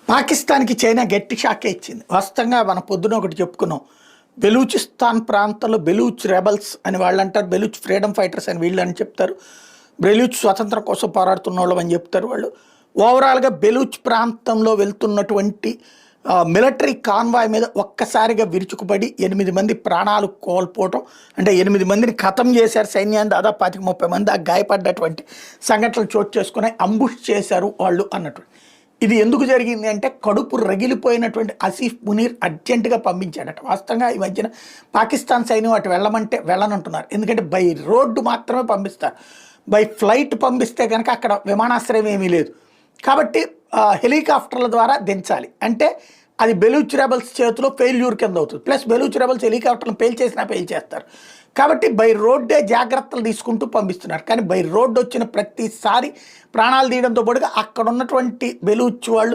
పాకిస్తాన్కి చైనా గట్టి షాకే ఇచ్చింది. వాస్తవంగా మన పొద్దున ఒకటి చెప్పుకున్నాం. బెలూచిస్తాన్ ప్రాంతంలో బెలూచ్ రెబల్స్ అని వాళ్ళు అంటారు, బెలూచ్ ఫ్రీడమ్ ఫైటర్స్ అని వీళ్ళు అని చెప్తారు, బెలూచ్ స్వతంత్రం కోసం పోరాడుతున్న వాళ్ళు అని చెప్తారు వాళ్ళు. ఓవరాల్గా బెలూచ్ ప్రాంతంలో వెళ్తున్నటువంటి మిలిటరీ కాన్వాయ్ మీద ఒక్కసారిగా విరుచుకుపడి 8 మంది ప్రాణాలు కోల్పోవటం, అంటే 8 మందిని ఖతం చేశారు సైన్యాన్ని, దాదాపు 25-30 మంది ఆ గాయపడ్డటువంటి సంఘటనలు చోటు చేసుకుని అంబుష్ చేశారు వాళ్ళు అన్నట్టు. ఇది ఎందుకు జరిగింది అంటే కడుపు రగిలిపోయినటువంటి ఆసిఫ్ మునీర్ అర్జెంటుగా పంపించాడట. వాస్తవంగా ఈ మధ్యన పాకిస్తాన్ సైన్యం అటు వెళ్ళమంటే వెళ్ళనంటున్నారు, ఎందుకంటే బై రోడ్డు మాత్రమే పంపిస్తారు. బై ఫ్లైట్ పంపిస్తే కనుక అక్కడ విమానాశ్రయం ఏమీ లేదు కాబట్టి హెలికాప్టర్ల ద్వారా దించాలి. అంటే అది బెలూచ్ రెబల్స్ చేతిలో ఫెయిల్యూర్ కింద అవుతుంది. ప్లస్ బెలూచ్ రెబల్స్ హెలికాప్టర్లను పేల్చేసినా పేల్చేస్తారు కాబట్టి బై రోడ్డే జాగ్రత్తలు తీసుకుంటూ పంపిస్తున్నారు. కానీ బై రోడ్డు వచ్చిన ప్రతిసారి ప్రాణాలు తీయడంతో పాటుగా అక్కడ ఉన్నటువంటి బెలూచ్ వాళ్ళు